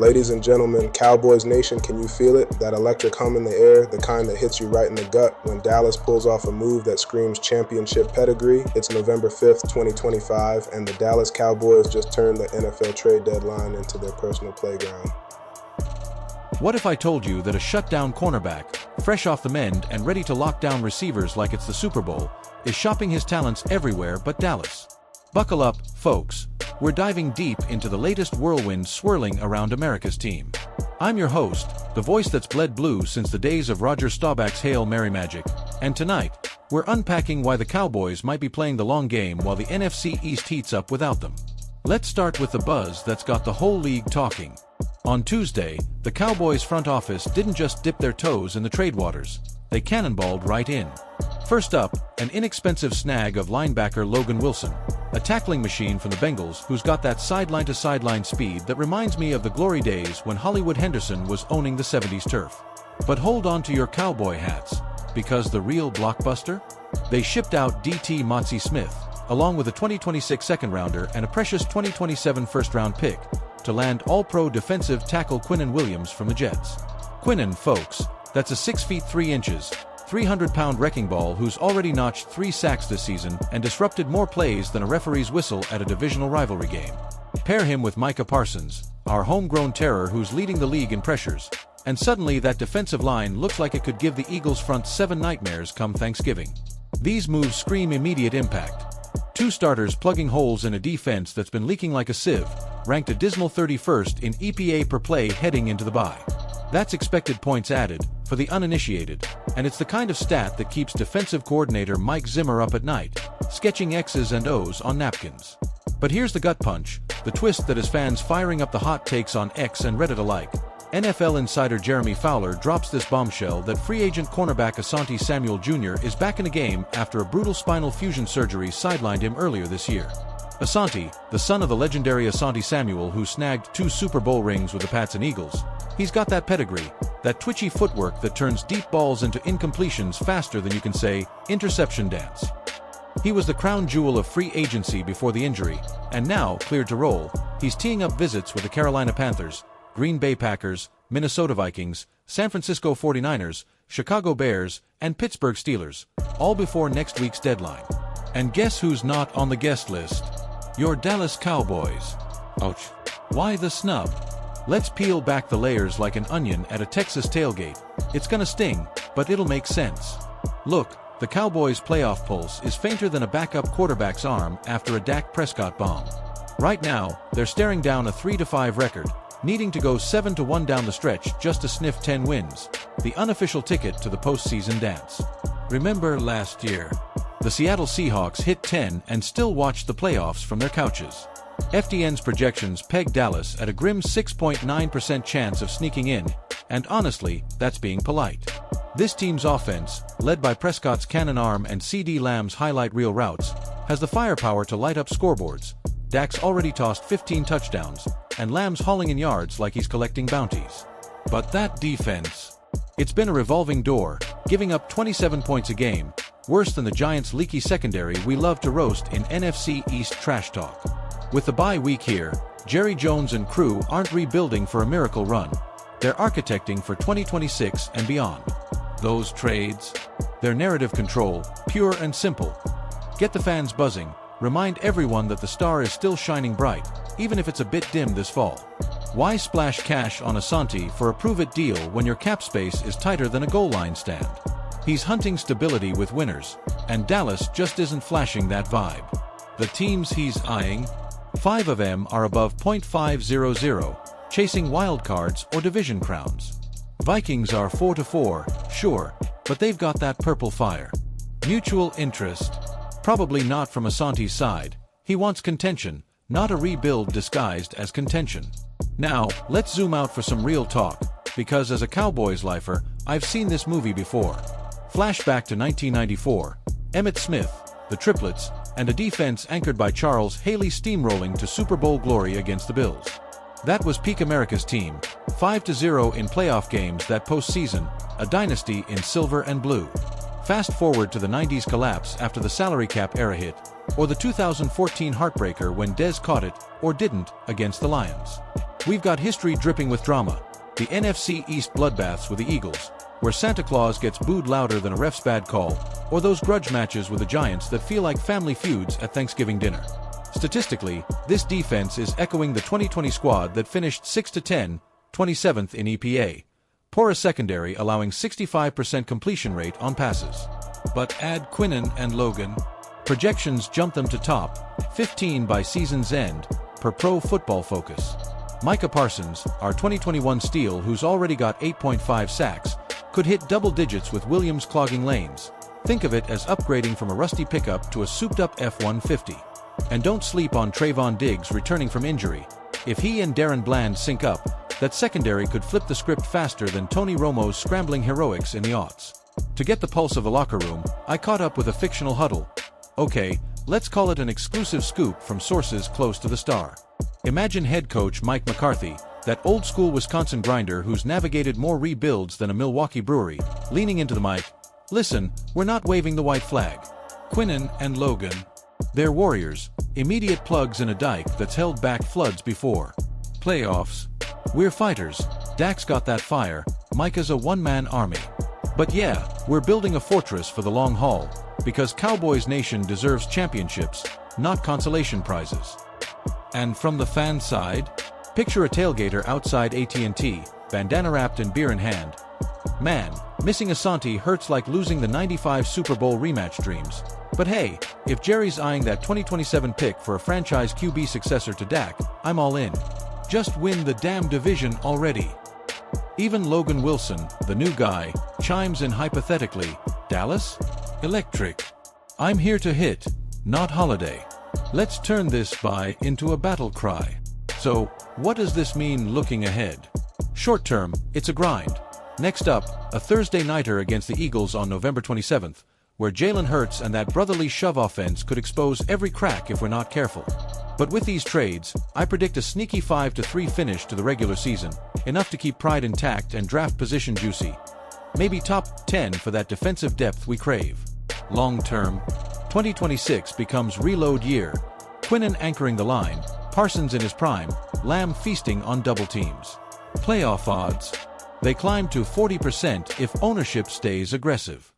Ladies and gentlemen, Cowboys Nation, can you feel it? That electric hum in the air, the kind that hits you right in the gut when Dallas pulls off a move that screams championship pedigree? It's November 5th, 2025, and the Dallas Cowboys just turned the NFL trade deadline into their personal playground. What if I told you that a shutdown cornerback, fresh off the mend and ready to lock down receivers like it's the Super Bowl, is shopping his talents everywhere but Dallas? Buckle up, folks. We're diving deep into the latest whirlwind swirling around America's team. I'm your host, the voice that's bled blue since the days of Roger Staubach's Hail Mary magic, and tonight, we're unpacking why the Cowboys might be playing the long game while the NFC East heats up without them. Let's start with the buzz that's got the whole league talking. On Tuesday, the Cowboys front office didn't just dip their toes in the trade waters, they cannonballed right in. First up, an inexpensive snag of linebacker Logan Wilson, a tackling machine from the Bengals who's got that sideline-to-sideline speed that reminds me of the glory days when Hollywood Henderson was owning the 70s turf. But hold on to your cowboy hats, because the real Blockbuster? They shipped out DT Motzi Smith, along with a 2026 second-rounder and a precious 2027 first-round pick, to land all-pro defensive tackle Quinnen Williams from the Jets. Quinnen, folks, that's a 6 feet 3 inches, 300-pound wrecking ball who's already notched 3 sacks this season and disrupted more plays than a referee's whistle at a divisional rivalry game. Pair him with Micah Parsons, our homegrown terror who's leading the league in pressures, and suddenly that defensive line looks like it could give the Eagles front 7 nightmares come Thanksgiving. These moves scream immediate impact. 2 starters plugging holes in a defense that's been leaking like a sieve, ranked a dismal 31st in EPA per play heading into the bye. That's expected points added, for the uninitiated, and it's the kind of stat that keeps defensive coordinator Mike Zimmer up at night, sketching X's and O's on napkins. But here's the gut punch, the twist that has fans firing up the hot takes on X and Reddit alike. NFL insider Jeremy Fowler drops this bombshell that free agent cornerback Asanti Samuel Jr. is back in the game after a brutal spinal fusion surgery sidelined him earlier this year. Asanti, the son of the legendary Asanti Samuel who snagged 2 Super Bowl rings with the Pats and Eagles, he's got that pedigree, that twitchy footwork that turns deep balls into incompletions faster than you can say, interception dance. He was the crown jewel of free agency before the injury, and now, cleared to roll, he's teeing up visits with the Carolina Panthers, Green Bay Packers, Minnesota Vikings, San Francisco 49ers, Chicago Bears, and Pittsburgh Steelers, all before next week's deadline. And guess who's not on the guest list? Your Dallas Cowboys. Ouch. Why the snub? Let's peel back the layers like an onion at a Texas tailgate. It's gonna sting, but it'll make sense. Look, the Cowboys' playoff pulse is fainter than a backup quarterback's arm after a Dak Prescott bomb. Right now, they're staring down a 3-5 record, needing to go 7-1 down the stretch just to sniff 10 wins, the unofficial ticket to the postseason dance. Remember last year? The Seattle Seahawks hit 10 and still watched the playoffs from their couches. FDN's projections peg Dallas at a grim 6.9% chance of sneaking in, and honestly, that's being polite. This team's offense, led by Prescott's cannon arm and CeeDee Lamb's highlight reel routes, has the firepower to light up scoreboards. Dak's already tossed 15 touchdowns, and Lamb's hauling in yards like he's collecting bounties. But that defense, it's been a revolving door, giving up 27 points a game, worse than the Giants' leaky secondary we love to roast in NFC East trash talk. With the bye week here, Jerry Jones and crew aren't rebuilding for a miracle run. They're architecting for 2026 and beyond. Those trades? They're narrative control, pure and simple. Get the fans buzzing, remind everyone that the star is still shining bright, even if it's a bit dim this fall. Why splash cash on Asanti for a prove-it deal when your cap space is tighter than a goal line stand? He's hunting stability with winners, and Dallas just isn't flashing that vibe. The teams he's eyeing? 5 of them are above .500, chasing wild cards or division crowns. Vikings are 4-4, sure, but they've got that purple fire. Mutual interest? Probably not from Asanti's side. He wants contention, not a rebuild disguised as contention. Now, let's zoom out for some real talk, because as a Cowboys lifer, I've seen this movie before. Flashback to 1994, Emmitt Smith, the triplets, and a defense anchored by Charles Haley steamrolling to Super Bowl glory against the Bills. That was peak America's team, 5-0 in playoff games that postseason, a dynasty in silver and blue. Fast forward to the 90s collapse after the salary cap era hit, or the 2014 heartbreaker when Dez caught it, or didn't, against the Lions. We've got history dripping with drama. The NFC East bloodbaths with the Eagles, where Santa Claus gets booed louder than a ref's bad call, or those grudge matches with the Giants that feel like family feuds at Thanksgiving dinner. Statistically, this defense is echoing the 2020 squad that finished 6-10, 27th in EPA. Porous secondary allowing 65% completion rate on passes. But add Quinnen and Logan. Projections jump them to top 15 by season's end, per Pro Football Focus. Micah Parsons, our 2021 steal who's already got 8.5 sacks, could hit double digits with Williams clogging lanes. Think of it as upgrading from a rusty pickup to a souped-up F-150. And don't sleep on Trayvon Diggs returning from injury. If he and Darren Bland sync up, that secondary could flip the script faster than Tony Romo's scrambling heroics in the aughts. To get the pulse of the locker room, I caught up with a fictional huddle. Okay, let's call it an exclusive scoop from sources close to the star. Imagine head coach Mike McCarthy, that old-school Wisconsin grinder who's navigated more rebuilds than a Milwaukee brewery, leaning into the mic. Listen, we're not waving the white flag. Quinnen and Logan. They're warriors, immediate plugs in a dike that's held back floods before. Playoffs. We're fighters. Dak's got that fire, Micah's a one-man army. But yeah, we're building a fortress for the long haul, because Cowboys Nation deserves championships, not consolation prizes. And from the fan side, picture a tailgater outside AT&T, bandana wrapped and beer in hand. Man, missing Asanti hurts like losing the '95 Super Bowl rematch dreams. But hey, if Jerry's eyeing that 2027 pick for a franchise QB successor to Dak, I'm all in. Just win the damn division already. Even Logan Wilson, the new guy, chimes in hypothetically, Dallas? Electric. I'm here to hit, not holiday. Let's turn this bye into a battle cry. So, what does this mean looking ahead? Short term, it's a grind. Next up, a Thursday nighter against the Eagles on November 27th, where Jalen Hurts and that brotherly shove offense could expose every crack if we're not careful. But with these trades, I predict a sneaky 5-3 finish to the regular season, enough to keep pride intact and draft position juicy. Maybe top 10 for that defensive depth we crave. Long term, 2026 becomes reload year. Quinnen anchoring the line, Parsons in his prime, Lamb feasting on double teams. Playoff odds. They climb to 40% if ownership stays aggressive.